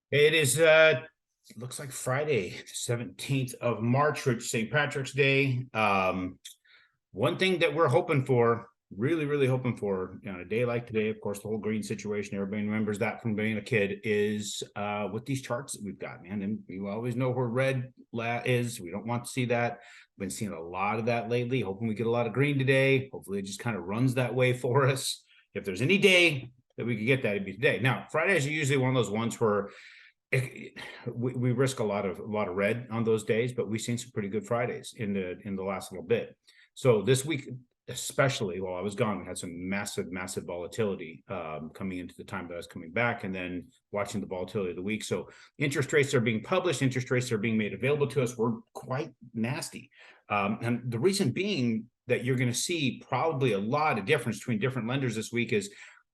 It is looks like Friday, 17th of March, which is St. Patrick's Day. One thing that we're hoping for, really hoping for, on a day like today, of course, the whole green situation, everybody remembers that from being a kid, is with these charts that we've got, man. And we always know where red is. We don't want to see that. Been seeing a lot of that lately, hoping we get a lot of green today. Hopefully it just kind of runs that way for us. If there's any day that we could get that, it'd be today. Now, Fridays are usually one of those ones where we risk a lot of red on those days, but we've seen some pretty good Fridays in the last little bit. So this week, especially while I was gone, we had some massive volatility coming into the time that I was coming back, and then watching the volatility of the week. So interest rates are being published, interest rates are being made available to us. We're quite nasty, and the reason being that you're going to see probably a lot of difference between different lenders this week is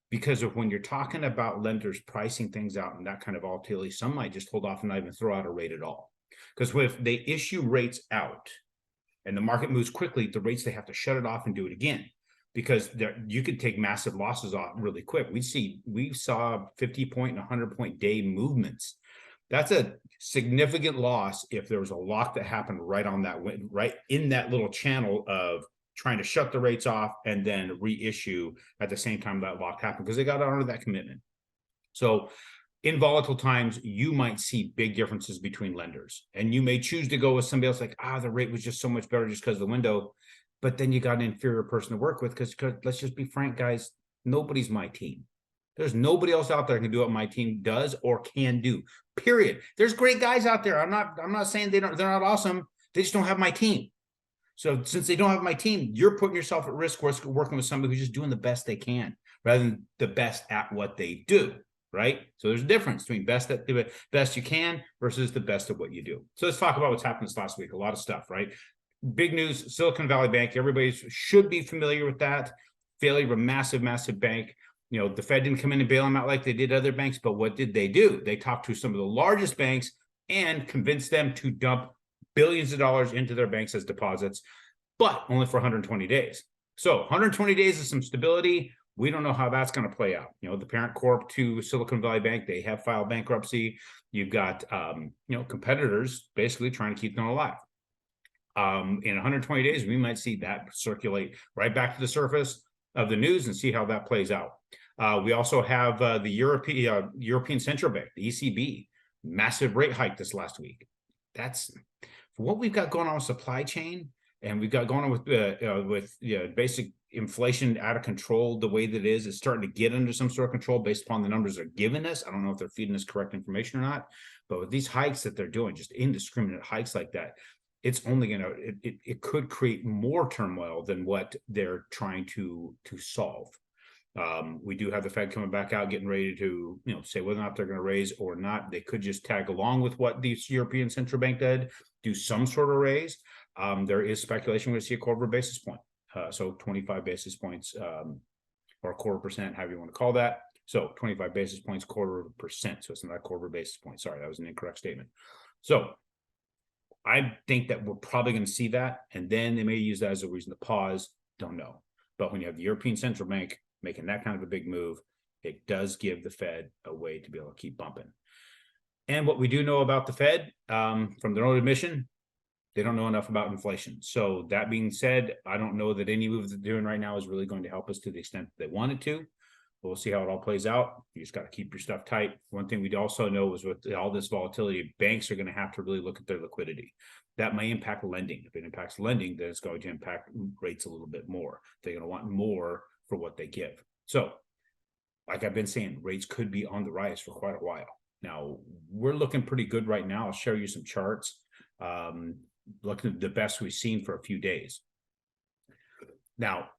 because of when you're talking about lenders pricing things out and that kind of volatility, some might just hold off and not even throw out a rate at all. Because if they issue rates out and the market moves quickly, the rates, they have to shut it off and do it again, because you could take massive losses off really quick. We saw 50-point and 100-point day movements. That's a significant loss if there was a lock that happened right in that little channel of trying to shut the rates off and then reissue at the same time that lock happened, because they got to honor that commitment. So in volatile times, you might see big differences between lenders, and you may choose to go with somebody else like, the rate was just so much better just because of the window. But then you got an inferior person to work with, because let's just be frank, guys, nobody's my team. There's nobody else out there that can do what my team does or can do, period. There's great guys out there. I'm not saying they're not awesome. They just don't have my team. So since they don't have my team, you're putting yourself at risk working with somebody who's just doing the best they can rather than the best at what they do, right? So there's a difference between best at the best you can versus the best at what you do. So let's talk about what's happened this last week. A lot of stuff, right? Big news, Silicon Valley Bank. Everybody should be familiar with that. Failure of a massive bank. The Fed didn't come in and bail them out like they did other banks, but what did they do? They talked to some of the largest banks and convinced them to dump billions of dollars into their banks as deposits, but only for 120 days. So 120 days of some stability. We don't know how that's going to play out. The parent corp to Silicon Valley Bank, they have filed bankruptcy. You've got, competitors basically trying to keep them alive. In 120 days, we might see that circulate right back to the surface of the news and see how that plays out. We also have the European Central Bank, the ECB, massive rate hike this last week. That's for what we've got going on with supply chain, and we've got going on with basic inflation out of control the way that it is. It's starting to get under some sort of control based upon the numbers they're giving us. I don't know if they're feeding us correct information or not, but with these hikes that they're doing, just indiscriminate hikes like that, it's only it could create more turmoil than what they're trying to solve. We do have the Fed coming back out, getting ready to say whether or not they're going to raise or not. They could just tag along with what the European Central Bank did, do some sort of raise. There is speculation we're going to see a quarter basis point, so 25 basis points, or a quarter percent, however you want to call that. So 25 basis points, quarter percent. So it's not a quarter basis point. Sorry, that was an incorrect statement. So I think that we're probably going to see that, and then they may use that as a reason to pause. Don't know. But when you have the European Central Bank making that kind of a big move, it does give the Fed a way to be able to keep bumping. And what we do know about the Fed, from their own admission, they don't know enough about inflation. So that being said, I don't know that any move they're doing right now is really going to help us to the extent that they want it to. But we'll see how it all plays out. You just got to keep your stuff tight. One thing we also know is with all this volatility, banks are going to have to really look at their liquidity. That may impact lending. If it impacts lending, then it's going to impact rates a little bit more. They're going to want more for what they give. So, like I've been saying, rates could be on the rise for quite a while. Now, we're looking pretty good right now. I'll show you some charts. Looking at the best we've seen for a few days. Now,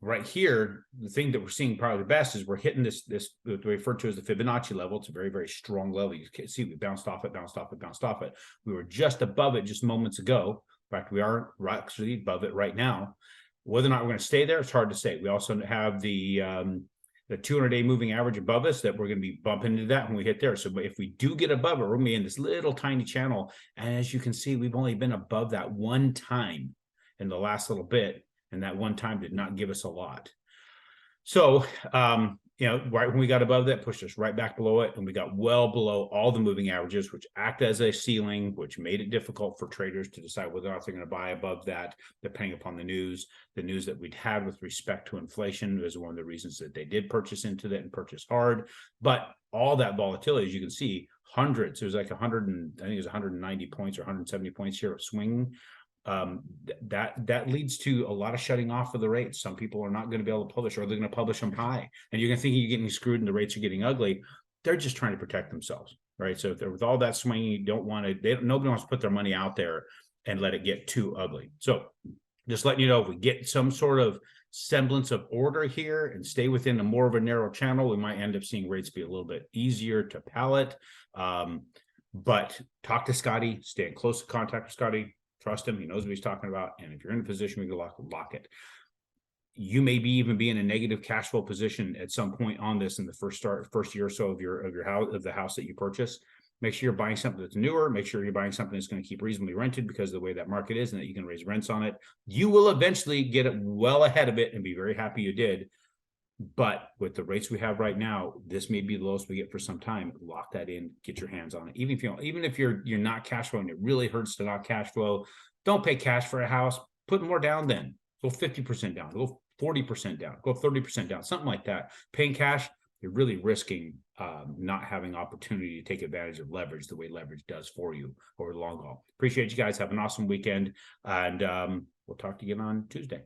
right here, the thing that we're seeing probably the best is we're hitting this what we refer to as the Fibonacci level. It's a very strong level. You can see we bounced off it. We were just above it just moments ago. In fact, we are actually above it right now. Whether or not we're going to stay there, it's hard to say. We also have the 200-day moving average above us that we're going to be bumping into that when we hit there. So if we do get above it, we're going to be in this little tiny channel. And as you can see, we've only been above that one time in the last little bit. And that one time did not give us a lot. So right when we got above that, pushed us right back below it, and we got well below all the moving averages, which act as a ceiling, which made it difficult for traders to decide whether or not they're going to buy above that, depending upon the news. The news that we'd had with respect to inflation was one of the reasons that they did purchase into that and purchase hard. But all that volatility, as you can see, hundreds, it was like 100, and I think it was 190 points or 170 points here of swing. That leads to a lot of shutting off of the rates. Some people are not going to be able to publish, or they're going to publish them high, and you're going to think you're getting screwed and the rates are getting ugly. They're just trying to protect themselves, right? So if they're with all that swinging, you don't want to, nobody wants to put their money out there and let it get too ugly. So just letting you know, if we get some sort of semblance of order here and stay within a more of a narrow channel, we might end up seeing rates be a little bit easier to pallet. But talk to Scotty, stay in close contact with Scotty. Trust him. He knows what he's talking about. And if you're in a position where you lock it. You may even be in a negative cash flow position at some point on this in the first year or so of the house that you purchase. Make sure you're buying something that's newer. Make sure you're buying something that's going to keep reasonably rented because of the way that market is, and that you can raise rents on it. You will eventually get it well ahead of it and be very happy you did. But with the rates we have right now, this may be the lowest we get for some time. Lock that in, get your hands on it. Even if you're not cash flowing, it really hurts to not cash flow. Don't pay cash for a house. Put more down then. Go 50% down. Go 40% down. Go 30% down. Something like that. Paying cash, you're really risking not having opportunity to take advantage of leverage the way leverage does for you over the long haul. Appreciate you guys. Have an awesome weekend. And we'll talk to you again on Tuesday.